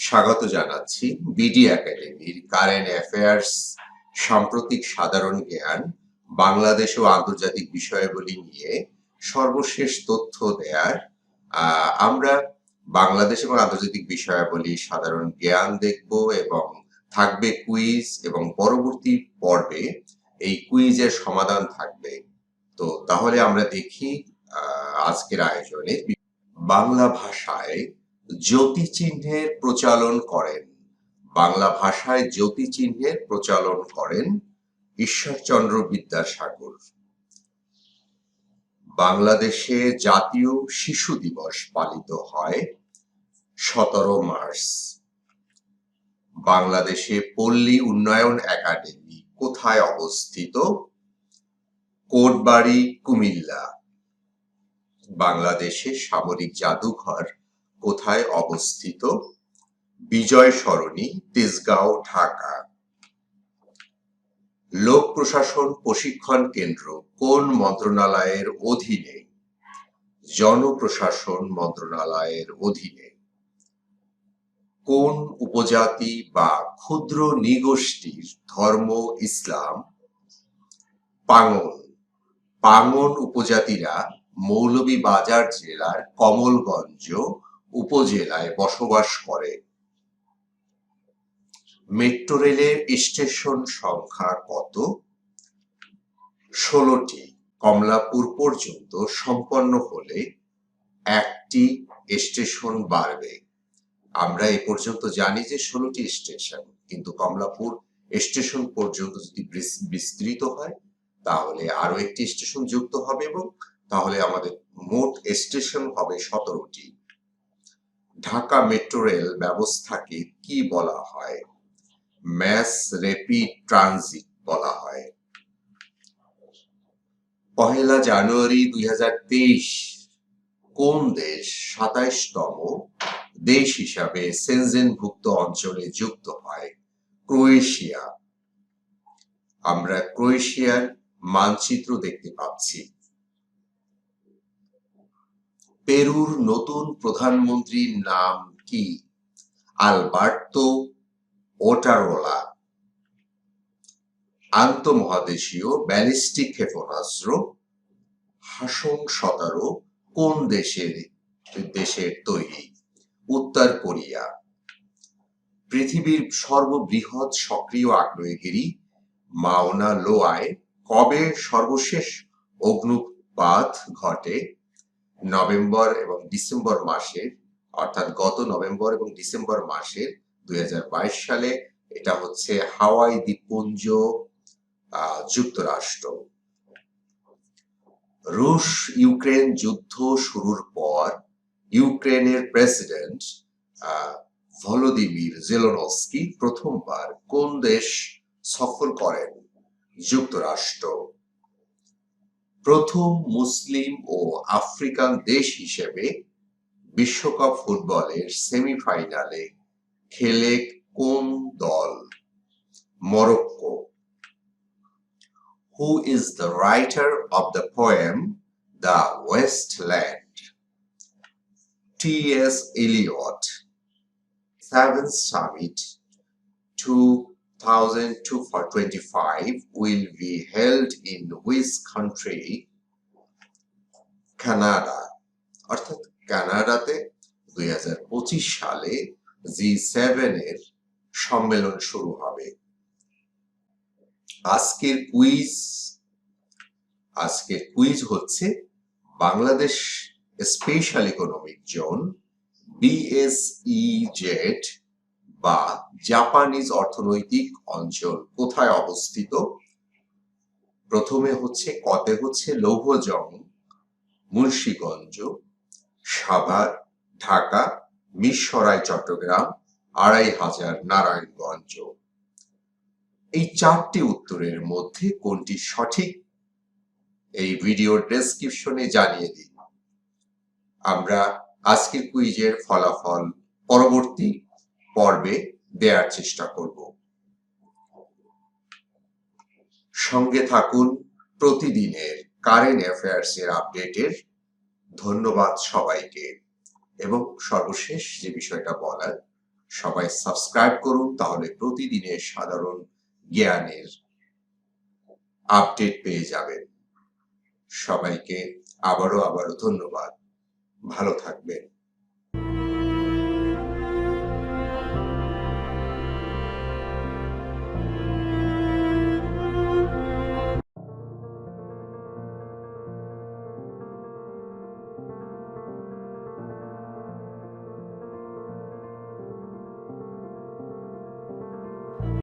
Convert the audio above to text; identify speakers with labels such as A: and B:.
A: স্বাগত জানাচ্ছি বিডি একাডেমির কারেন্ট অ্যাফেয়ার্স সাম্প্রতিক সাধারণ জ্ঞান বাংলাদেশ ও আন্তর্জাতিক বিষয়াবলী নিয়ে সর্বশেষ তথ্য দেয়ার আমরা বাংলাদেশ এবং আন্তর্জাতিক বিষয়াবলী সাধারণ জ্ঞান দেখব এবং থাকবে কুইজ এবং পরবর্তী পর্বে এই কুইজের সমাধান থাকবে। তো তাহলে আমরা দেখি আজকের আয়োজনে বাংলা ভাষায় জ্যোতিচিহ্নের প্রচলন করেন ঈশ্বরচন্দ্র বিদ্যাসাগর। বাংলাদেশে জাতীয় শিশু দিবস পালিত হয় 17 মার্চ। বাংলাদেশে পল্লী উন্নয়ন একাডেমি কোথায় অবস্থিত? কোটবাড়ি, কুমিল্লা। বাংলাদেশে সামরিক জাদুঘর কোথায় অবস্থিত? বিজয় সরণি, তেজগাঁও, ঢাকা। লোক প্রশাসন প্রশিক্ষণ কেন্দ্র কোন মন্ত্রণালয়ের অধীনে? জনপ্রশাসন মন্ত্রণালয়ের অধীনে। কোন উপজাতি বা ক্ষুদ্র নৃগোষ্ঠীর ধর্ম ইসলাম? পাঙ্গন। পাঙ্গন উপজাতিরা মৌলভীবাজার জেলার কমলগঞ্জ উপজেলায় বসবাস করে। মেট্রো রেলের স্টেশন সংখ্যা কত? 16টি। কমলাপুর পর্যন্ত সম্পন্ন হলে একটি স্টেশন বাড়বে। আমরা এ পর্যন্ত জানি যে 16টি স্টেশন, কিন্তু কমলাপুর স্টেশন পর্যন্ত যদি বিস্তৃত হয় তাহলে আরো একটি স্টেশন যুক্ত হবে এবং তাহলে আমাদের মোট স্টেশন হবে 17টি। ঢাকা মেট্রো রেল ব্যবস্থাকে কি বলা হয়? ম্যাস র্যাপিড ট্রানজিট বলা হয়। 1 জানুয়ারি 2023 কোন দেশ 27তম দেশ হিসাবে সেনজেনভুক্ত অঞ্চলে যুক্ত হয়? ক্রোয়েশিয়া। আমরা ক্রোয়েশিয়ার মানচিত্র দেখতে পাচ্ছি। পেরুর নতুন প্রধানমন্ত্রীর নাম কি? আলবার্তো ওটারোলা। আন্তঃমহাদেশীয় ব্যালিস্টিক ক্ষেপণাস্ত্র হাসং-17 কোন দেশের তৈরি? উত্তর কোরিয়া। পৃথিবীর সর্ববৃহৎ সক্রিয় আগ্নেয়গিরি মাওনা লোয়ায় কবে সর্বশেষ অগ্ন্যুৎপাত ঘটে? নভেম্বর এবং ডিসেম্বর মাসের, অর্থাৎ গত নভেম্বর এবং ডিসেম্বর মাসের 2022 সালে। এটা হচ্ছে হাওয়াই দ্বীপপুঞ্জ, যুক্তরাষ্ট্র। রুশ ইউক্রেন যুদ্ধ শুরুর পর ইউক্রেনের প্রেসিডেন্ট ভলোদিমির জেলেনস্কি প্রথমবার কোন দেশ সফর করেন? যুক্তরাষ্ট্র। প্রথম মুসলিম ও আফ্রিকান দেশ হিসেবে বিশ্বকাপ ফুটবলের সেমিফাইনালে খেলে কোন দল? Morocco. Who is the writer of the poem The Wasteland? T.S. Eliot. 7th Summit 2025 will be held in which country? Canada. অর্থাৎ কানাডাতে 2025 সালে G7 এর সম্মেলন শুরু হবে। আজকের কুইজ হচ্ছে Bangladesh special economic zone BSEZ বা জাপানিজ অর্থনৈতিক অঞ্চল কোথায় অবস্থিত? প্রথমে হচ্ছে কতে হচ্ছে লৌহজং, মুন্সিগঞ্জ, সাভার, ঢাকা, মিরসরাই, চট্টগ্রাম, 2500 নারায়ণগঞ্জ। এই 4টি উত্তরের মধ্যে কোনটি সঠিক এই ভিডিওর ডেসক্রিপশনে জানিয়ে দিন। আমরা আজকের কুইজের ফলাফল পরবর্তী পর্বে দেওয়ার চেষ্টা করব। সঙ্গে থাকুন প্রতিদিনের কারেন্ট অ্যাফেয়ার্স এর আপডেটের। ধন্যবাদ সবাইকে। এবং সর্বশেষ যে বিষয়টা বলার, সবাই সাবস্ক্রাইব করুন, তাহলে প্রতিদিনের সাধারণ জ্ঞানের আপডেট পেয়ে যাবেন। সবাইকে আবারও ধন্যবাদ। ভালো থাকবেন।